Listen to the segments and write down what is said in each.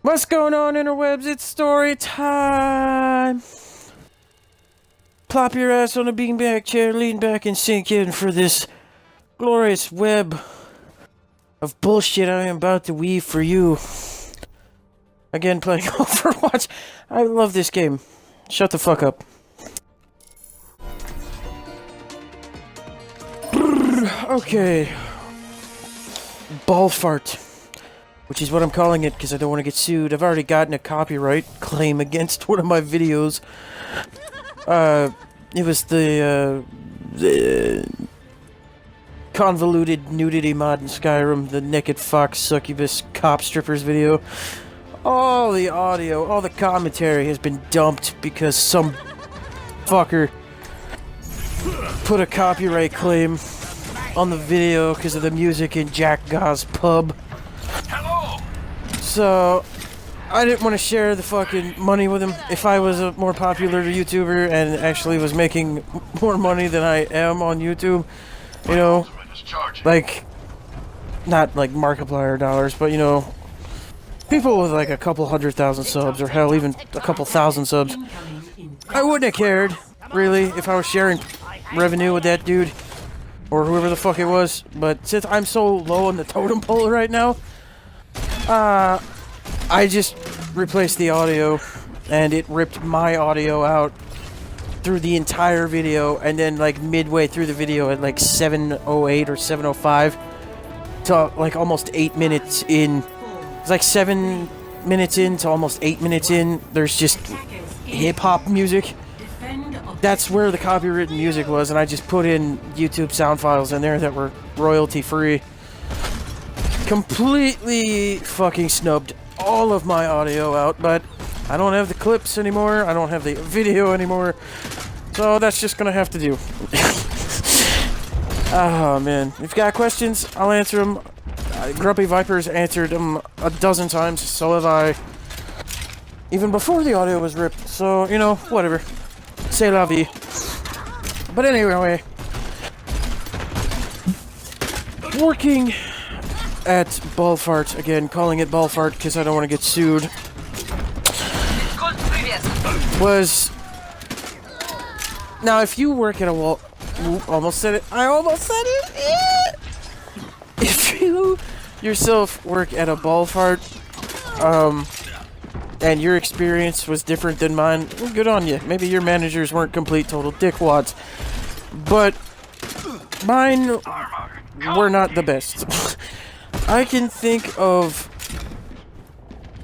What's going on, interwebs? It's story time! Plop your ass on a beanbag chair, lean back and sink in for this glorious web of bullshit I am about to weave for you. Again, playing Overwatch. I love this game. Shut the fuck up. Okay. Bal Fart. Which is what I'm calling it because I don't want to get sued. I've already gotten a copyright claim against one of my videos. It was the convoluted nudity mod in Skyrim, the naked fox succubus cop strippers video. All the audio, all the commentary has been dumped because some fucker put a copyright claim on the video because of the music in Jack Gau's pub. So, I didn't want to share the fucking money with him. If I was a more popular YouTuber and actually was making more money than I am on YouTube, you know, like, not like Markiplier dollars, but you know, people with like a couple 100,000 subs, or hell, even a couple thousand subs, I wouldn't have cared, really, if I was sharing revenue with that dude, or whoever the fuck it was. But since I'm so low on the totem pole right now, I just replaced the audio, and it ripped my audio out through the entire video, and then like midway through the video at like 7:08 or 7:05 to like almost 8 minutes in. It's like 7 minutes in to almost 8 minutes in. There's just hip-hop music. That's where the copywritten music was, and I just put in YouTube sound files in there that were royalty-free. Completely fucking snubbed all of my audio out, but I don't have the clips anymore, I don't have the video anymore, so that's just gonna have to do. Oh man, if you've got questions, I'll answer them. Grumpy Viper's answered them a dozen times, so have I. Even before the audio was ripped, so, you know, whatever. C'est la vie. But anyway, working at Bal Fart, again, calling it Bal Fart because I don't want to get sued, was... Now, if you work at a wall... Almost said it. I almost said it! If you yourself work at a Bal Fart, and your experience was different than mine, well, good on you. Maybe your managers weren't complete total dickwads. But mine were not the best. I can think of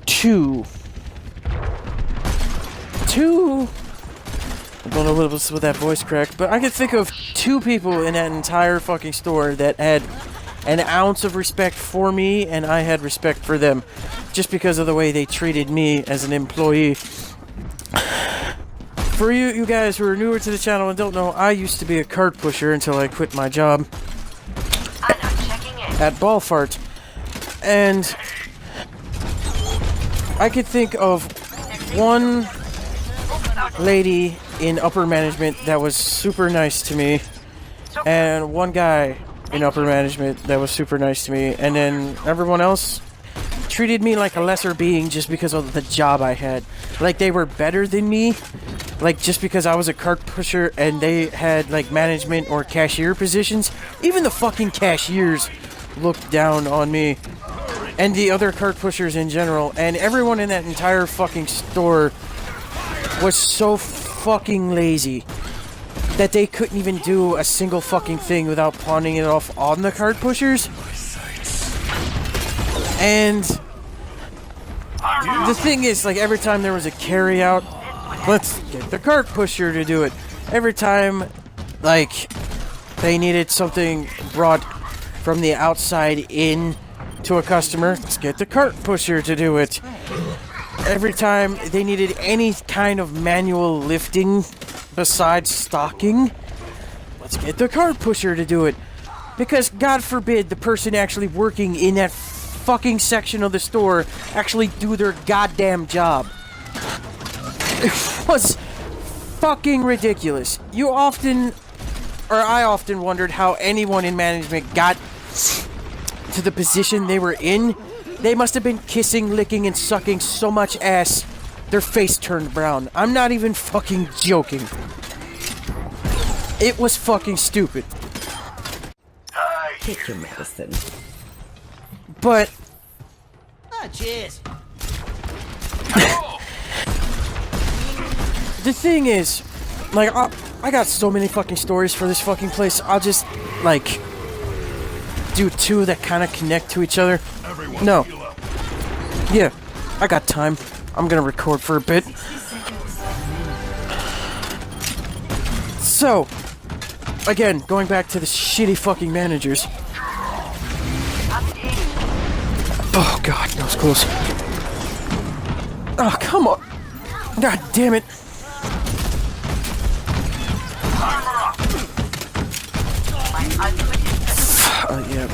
two. I don't know what was with that voice crack, but I can think of two people in that entire fucking store that had an ounce of respect for me, and I had respect for them, just because of the way they treated me as an employee. For you guys who are newer to the channel and don't know, I used to be a cart pusher until I quit my job at Bal Fart. And I could think of one lady in upper management that was super nice to me, and one guy in upper management that was super nice to me, and then everyone else treated me like a lesser being just because of the job I had. Like they were better than me, like just because I was a cart pusher and they had like management or cashier positions. Even the fucking cashiers looked down on me, and the other cart pushers in general, and everyone in that entire fucking store was so fucking lazy that they couldn't even do a single fucking thing without pawning it off on the cart pushers. And the thing is, like, every time there was a carry out, let's get the cart pusher to do it. Every time, like, they needed something brought from the outside in to a customer, let's get the cart pusher to do it. Every time they needed any kind of manual lifting besides stocking, let's get the cart pusher to do it. Because, God forbid, the person actually working in that fucking section of the store actually do their goddamn job. It was fucking ridiculous. I often wondered how anyone in management got to the position they were in, They must have been kissing, licking, and sucking so much ass, their face turned brown. I'm not even fucking joking. It was fucking stupid. Take your medicine. But... cheers. The thing is, like, I got so many fucking stories for this fucking place. I'll just, like, do two that kind of connect to each other. No. Yeah, I got time. I'm gonna record for a bit. So, again, going back to the shitty fucking managers. Oh god, that was close. Oh, come on. God damn it. Oh, yeah.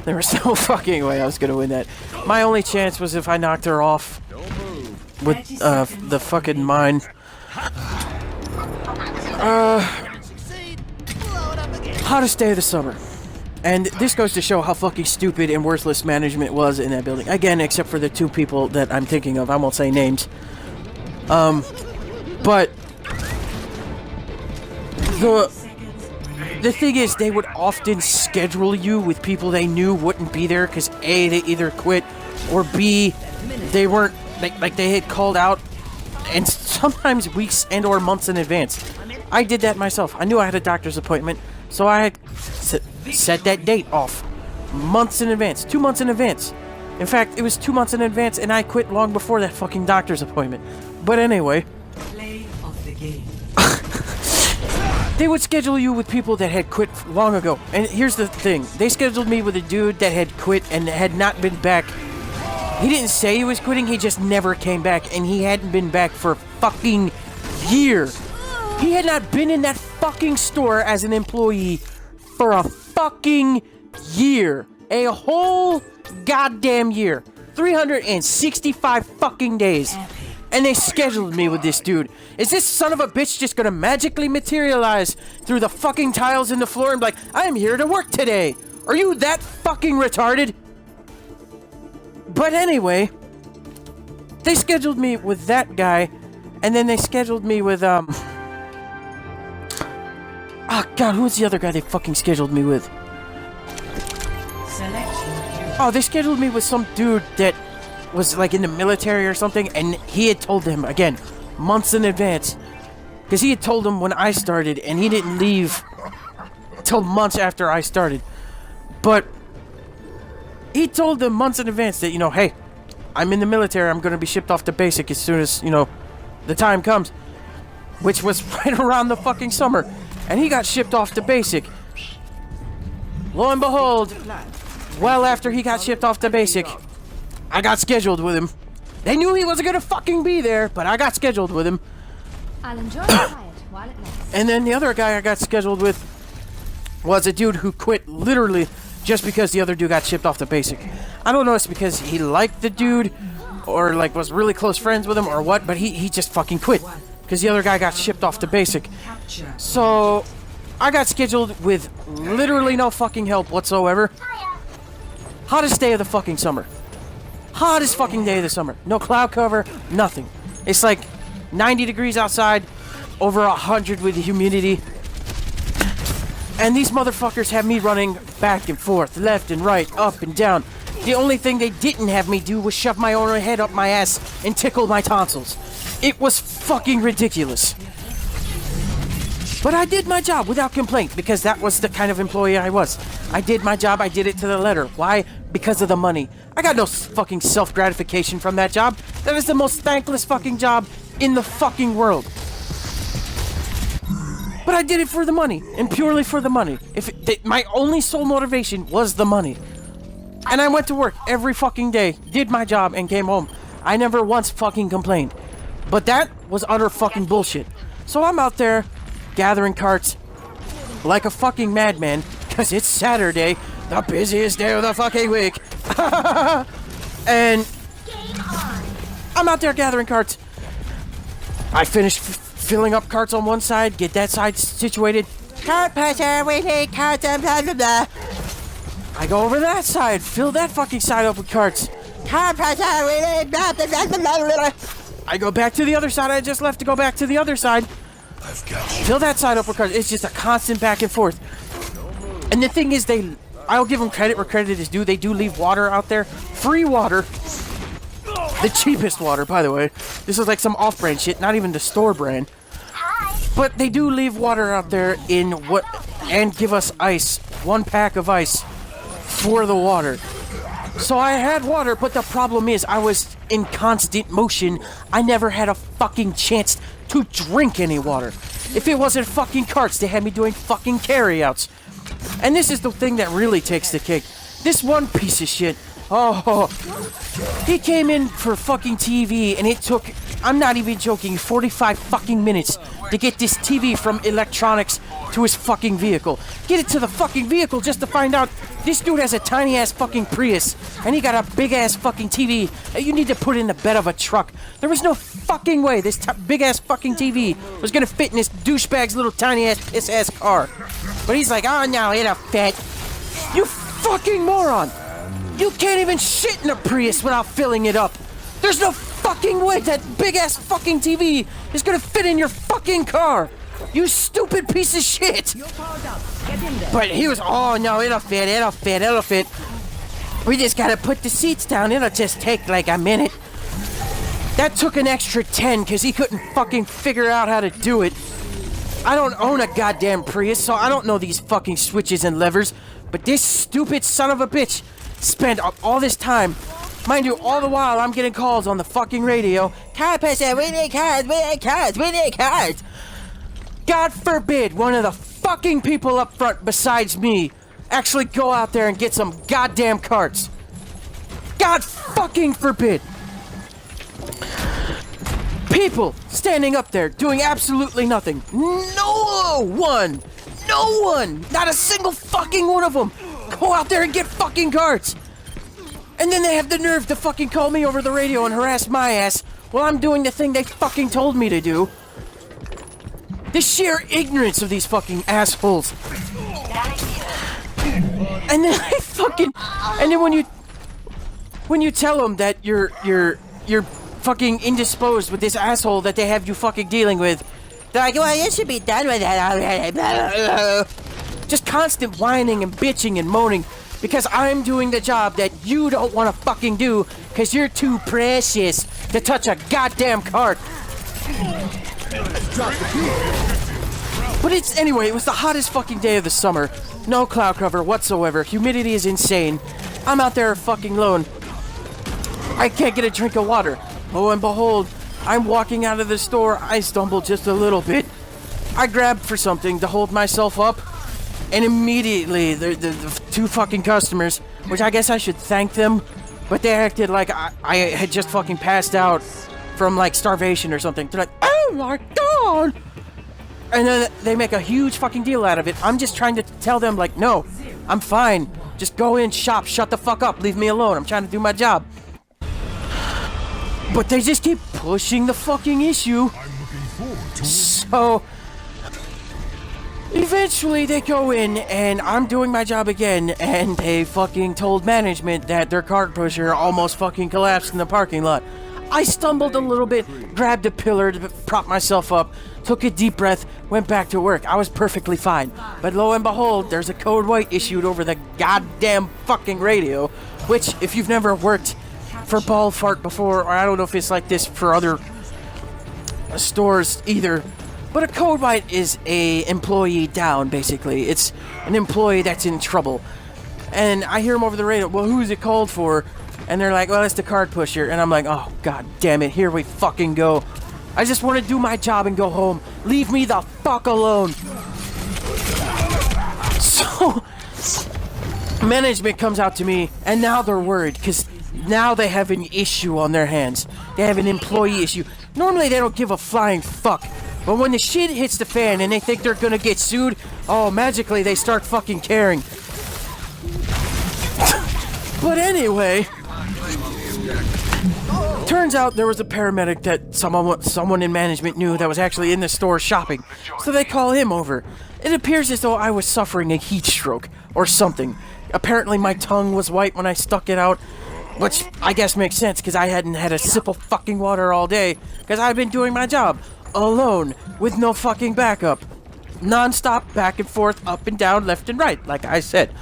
There was no fucking way I was gonna win that. My only chance was if I knocked her off with the fucking mine. Hottest day of the summer. And this goes to show how fucking stupid and worthless management was in that building. Again, except for the two people that I'm thinking of. I won't say names. But the thing is, they would often schedule you with people they knew wouldn't be there because A, they either quit, or B, they weren't, like they had called out, and sometimes weeks and or months in advance. I did that myself. I knew I had a doctor's appointment, so I had set that date off months in advance, 2 months in advance. In fact, it was 2 months in advance, and I quit long before that fucking doctor's appointment. But anyway, Play of the game. they would schedule you with people that had quit long ago. And here's the thing. They scheduled me with a dude that had quit and had not been back. He didn't say he was quitting, he just never came back. And he hadn't been back for a fucking year. He had not been in that fucking store as an employee for a fucking year. A whole goddamn year. 365 fucking days. And they scheduled me with this dude. Is this son of a bitch just gonna magically materialize through the fucking tiles in the floor and be like, I'm here to work today? Are you that fucking retarded? But anyway, they scheduled me with that guy, and then they scheduled me with, oh god, who was the other guy they fucking scheduled me with? Oh, they scheduled me with some dude that was like in the military or something, and he had told him, again, months in advance, because he had told him when I started, and he didn't leave till months after I started. But he told them months in advance that, you know, hey, I'm in the military, I'm going to be shipped off to basic as soon as, you know, the time comes, which was right around the fucking summer, and he got shipped off to basic. Lo and behold, well after he got shipped off to basic, I got scheduled with him. They knew he wasn't gonna fucking be there, but I got scheduled with him. I'll enjoy the quiet while it lasts. And then the other guy I got scheduled with was a dude who quit literally just because the other dude got shipped off to basic. I don't know if it's because he liked the dude or like was really close friends with him or what, but he just fucking quit because the other guy got shipped off to basic. So I got scheduled with literally no fucking help whatsoever. Hottest day of the fucking summer. Hottest fucking day of the summer. No cloud cover, nothing. It's like 90 degrees outside, over 100 with the humidity. And these motherfuckers have me running back and forth, left and right, up and down. The only thing they didn't have me do was shove my own head up my ass and tickle my tonsils. It was fucking ridiculous. But I did my job without complaint because that was the kind of employee I was. I did my job, I did it to the letter. Why? Because of the money. I got no fucking self-gratification from that job. That is the most thankless fucking job in the fucking world. But I did it for the money, and purely for the money. My only sole motivation was the money. And I went to work every fucking day, did my job, and came home. I never once fucking complained. But that was utter fucking bullshit. So I'm out there, gathering carts, like a fucking madman, because it's Saturday, the busiest day of the fucking week. And I'm out there gathering carts. I finished filling up carts on one side, get that side situated. Cart pusher, we need carts and blah blah blah. I go over to that side, fill that fucking side up with carts. I go back to the other side. I just left to go back to the other side. Fill that side up with carts. It's just a constant back and forth. And the thing is, I'll give them credit where credit is due. They do leave water out there. Free water. The cheapest water, by the way. This is like some off-brand shit, not even the store brand. But they do leave water out there and give us ice. 1 pack of ice for the water. So I had water, but the problem is I was in constant motion. I never had a fucking chance to drink any water. If it wasn't fucking carts, they had me doing fucking carryouts. And this is the thing that really takes the cake. This one piece of shit. Oh, he came in for fucking TV, and it took, I'm not even joking, 45 fucking minutes to get this TV from electronics to his fucking vehicle. Get it to the fucking vehicle just to find out this dude has a tiny ass fucking Prius, and he got a big ass fucking TV that you need to put in the bed of a truck. There was no fucking way this big ass fucking TV was gonna fit in this douchebag's little tiny ass piss ass car. But he's like, oh no, it'll fit. You fucking moron! You can't even shit in a Prius without filling it up. There's no fucking way that big ass fucking TV is gonna fit in your fucking car. You stupid piece of shit. But he was, oh no, it'll fit, it'll fit, it'll fit. We just gotta put the seats down. It'll just take like a minute. That took an extra 10 because he couldn't fucking figure out how to do it. I don't own a goddamn Prius, so I don't know these fucking switches and levers. But this stupid son of a bitch spent all this time. Mind you, all the while I'm getting calls on the fucking radio. Car person, we need cars, we need cars, we need cars. God forbid one of the fucking people up front besides me actually go out there and get some goddamn carts. God fucking forbid. People standing up there doing absolutely nothing. No one, not a single fucking one of them go out there and get fucking carts. And then they have the nerve to fucking call me over the radio and harass my ass while I'm doing the thing they fucking told me to do. The sheer ignorance of these fucking assholes. And then when you tell them that you're fucking indisposed with this asshole that they have you fucking dealing with, they're like, well, you should be done with that already. Just constant whining and bitching and moaning because I'm doing the job that you don't want to fucking do because you're too precious to touch a goddamn cart. But it was the hottest fucking day of the summer. No cloud cover whatsoever. Humidity is insane. I'm out there fucking alone. I can't get a drink of water. Lo and behold, I'm walking out of the store. I stumble just a little bit. I grab for something to hold myself up. And immediately, the two fucking customers, which I guess I should thank them, but they acted like I had just fucking passed out from like starvation or something. They're like, oh my god! And then they make a huge fucking deal out of it. I'm just trying to tell them like, no, I'm fine. Just go in, shop, shut the fuck up, leave me alone. I'm trying to do my job. But they just keep pushing the fucking issue. So eventually they go in and I'm doing my job again and they fucking told management that their cart pusher almost fucking collapsed in the parking lot. I stumbled a little bit, grabbed a pillar to prop myself up, took a deep breath, went back to work. I was perfectly fine. But lo and behold, there's a code white issued over the goddamn fucking radio, which if you've never worked for Bal Fart before, or I don't know if it's like this for other stores either, but a code white is a employee down, basically. It's an employee that's in trouble. And I hear them over the radio, well, who's it called for? And they're like, well, it's the cart pusher. And I'm like, oh, god damn it, here we fucking go. I just want to do my job and go home. Leave me the fuck alone. So, management comes out to me, and now they're worried, because now they have an issue on their hands. They have an employee issue. Normally, they don't give a flying fuck. But when the shit hits the fan and they think they're gonna get sued, oh, magically, they start fucking caring. But anyway, turns out there was a paramedic that someone in management knew that was actually in the store shopping. So they call him over. It appears as though I was suffering a heat stroke or something. Apparently my tongue was white when I stuck it out, which I guess makes sense because I hadn't had a sip of fucking water all day because I've been doing my job alone with no fucking backup. Non-stop, back and forth, up and down, left and right, like I said.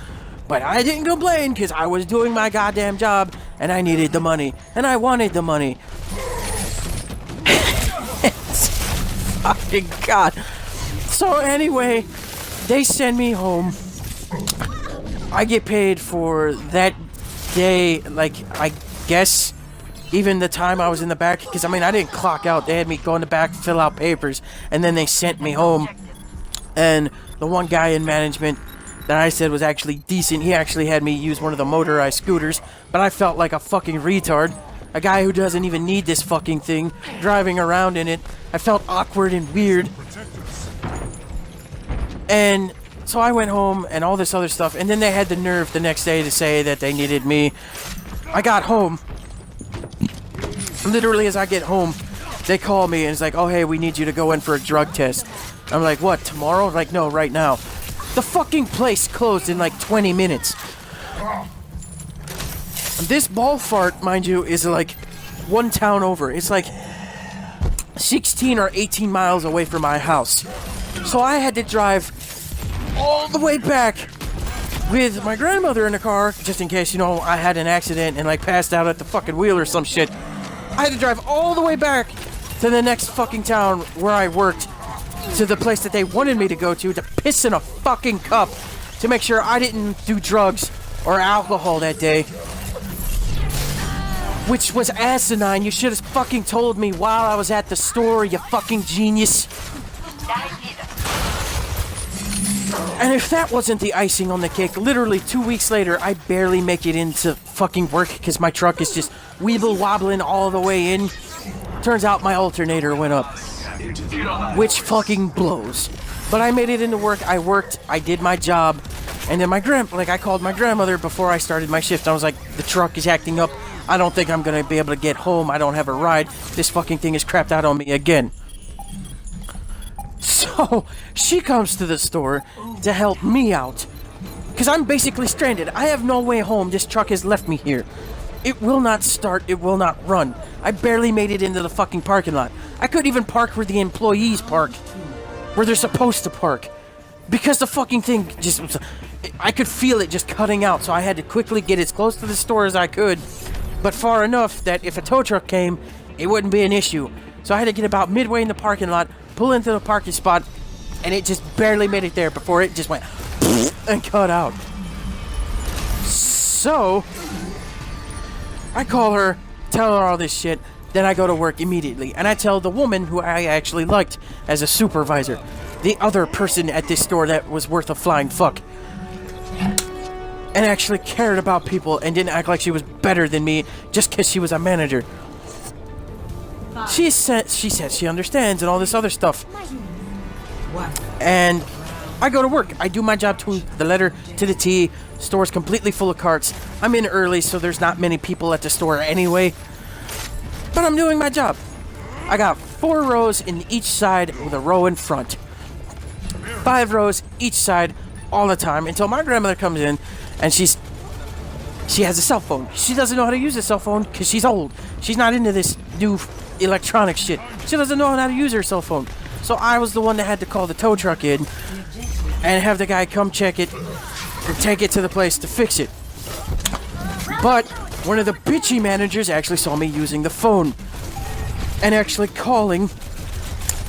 But I didn't complain because I was doing my goddamn job and I needed the money and I wanted the money. Fucking God. So anyway, they send me home. I get paid for that day, like, I guess, even the time I was in the back, because, I mean, I didn't clock out. They had me go in the back, fill out papers, and then they sent me home. And the one guy in management that I said was actually decent, he actually had me use one of the motorized scooters, but I felt like a fucking retard. A guy who doesn't even need this fucking thing, driving around in it. I felt awkward and weird. And so I went home and all this other stuff, and then they had the nerve the next day to say that they needed me. I got home. Literally as I get home, they call me and it's like, oh hey, we need you to go in for a drug test. I'm like, what, tomorrow? Like, no, right now. The fucking place closed in like 20 minutes. This Bal Fart, mind you, is like one town over. It's like 16 or 18 miles away from my house. So I had to drive all the way back with my grandmother in the car, just in case, you know, I had an accident and like passed out at the fucking wheel or some shit. I had to drive all the way back to the next fucking town where I worked, to the place that they wanted me to go to piss in a fucking cup to make sure I didn't do drugs or alcohol that day. Which was asinine. You should have fucking told me while I was at the store, you fucking genius. And if that wasn't the icing on the cake, literally 2 weeks later, I barely make it into fucking work because my truck is just weeble wobbling all the way in. Turns out my alternator went up, which fucking blows. But I made it into work. I worked. I did my job. And then I called my grandmother before I started my shift. I was like, the truck is acting up. I don't think I'm gonna be able to get home. I don't have a ride. This fucking thing is crapped out on me again. So she comes to the store to help me out, because I'm basically stranded. I have no way home. This truck has left me here. It will not start. It will not run. I barely made it into the fucking parking lot. I couldn't even park where the employees park, where they're supposed to park, because the fucking thing just, I could feel it just cutting out. So I had to quickly get as close to the store as I could, but far enough that if a tow truck came, it wouldn't be an issue. So I had to get about midway in the parking lot, pull into the parking spot, and it just barely made it there before it just went and cut out. So I call her, tell her all this shit, then I go to work immediately, and I tell the woman who I actually liked as a supervisor, the other person at this store that was worth a flying fuck, and actually cared about people and didn't act like she was better than me just because she was a manager. She says she understands and all this other stuff. And I go to work. I do my job to the letter, to the T. Store's completely full of carts. I'm in early, so there's not many people at the store anyway. But I'm doing my job. I got 4 rows in each side with a row in front. 5 rows each side all the time until my grandmother comes in and she has a cell phone. She doesn't know how to use a cell phone because she's old. She's not into this new electronic shit. She doesn't know how to use her cell phone. So I was the one that had to call the tow truck in and have the guy come check it and take it to the place to fix it. But one of the bitchy managers actually saw me using the phone and actually calling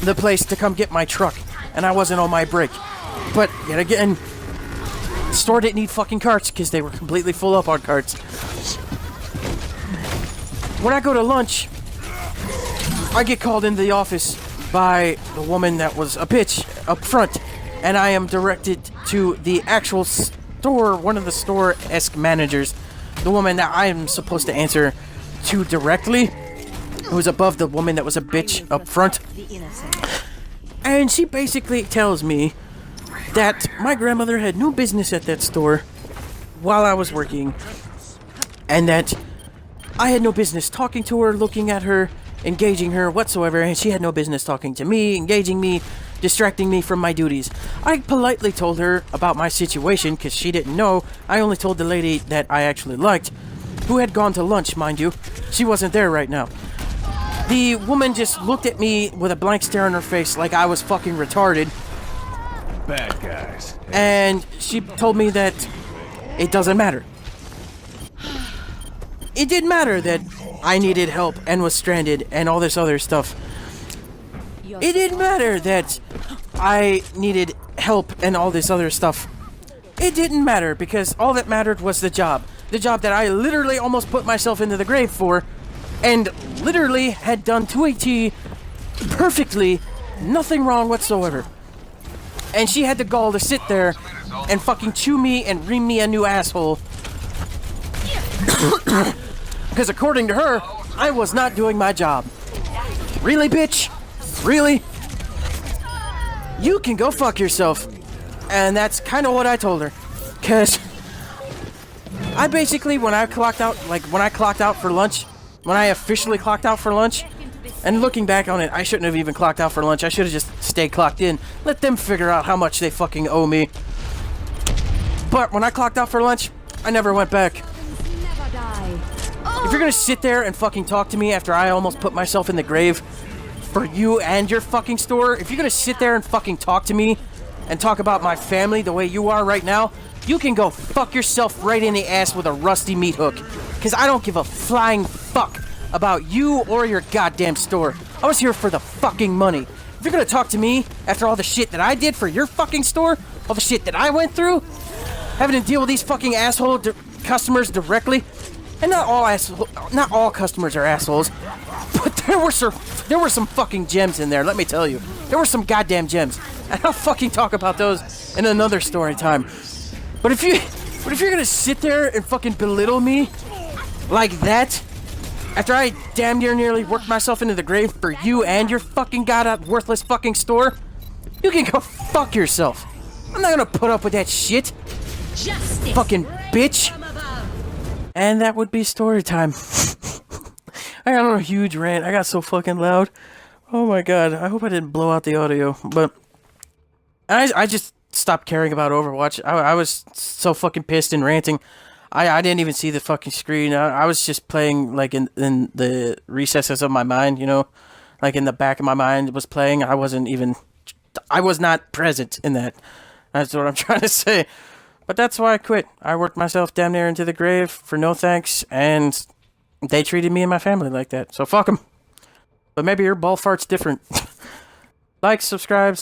the place to come get my truck, and I wasn't on my break. But yet again, the store didn't need fucking carts because they were completely full up on carts. When I go to lunch, I get called into the office by the woman that was a bitch up front, and I am directed to the actual store, one of the store-esque managers, the woman that I am supposed to answer to directly, who was above the woman that was a bitch up front. And she basically tells me that my grandmother had no business at that store while I was working, and that I had no business talking to her, looking at her, engaging her whatsoever, and she had no business talking to me, engaging me, distracting me from my duties. I politely told her about my situation because she didn't know. I only told the lady that I actually liked, who had gone to lunch, mind you. She wasn't there right now. The woman just looked at me with a blank stare on her face like I was fucking retarded. Bad guys. And she told me that it doesn't matter. It didn't matter that I needed help and was stranded and all this other stuff. It didn't matter that I needed help and all this other stuff. It didn't matter because all that mattered was the job. The job that I literally almost put myself into the grave for and literally had done to a T perfectly, nothing wrong whatsoever. And she had the gall to sit there and fucking chew me and ream me a new asshole. Because according to her, I was not doing my job. Really, bitch? Really? You can go fuck yourself. And that's kind of what I told her. Because I basically, when I clocked out for lunch, when I officially clocked out for lunch, and looking back on it, I shouldn't have even clocked out for lunch. I should have just stayed clocked in. Let them figure out how much they fucking owe me. But when I clocked out for lunch, I never went back. Never die. If you're gonna sit there and fucking talk to me after I almost put myself in the grave for you and your fucking store, if you're gonna sit there and fucking talk to me and talk about my family the way you are right now, you can go fuck yourself right in the ass with a rusty meat hook. Because I don't give a flying fuck about you or your goddamn store. I was here for the fucking money. If you're gonna talk to me after all the shit that I did for your fucking store, all the shit that I went through, having to deal with these fucking asshole customers directly, and not all customers are assholes, but there were some fucking gems in there. Let me tell you, there were some goddamn gems, and I'll fucking talk about those in another story time. But if you're gonna sit there and fucking belittle me like that, after I damn nearly worked myself into the grave for you and your fucking worthless fucking store, you can go fuck yourself. I'm not gonna put up with that shit. Justice. Fucking bitch. And that would be story time. I got on a huge rant. I got so fucking loud. Oh my god. I hope I didn't blow out the audio. But I just stopped caring about Overwatch. I was so fucking pissed and ranting. I didn't even see the fucking screen. I was just playing like in the recesses of my mind, you know? Like in the back of my mind was playing. I was not present in that. That's what I'm trying to say. But that's why I quit. I worked myself damn near into the grave for no thanks, and they treated me and my family like that. So fuck them. But maybe your Bal Fart's different. Like, subscribe.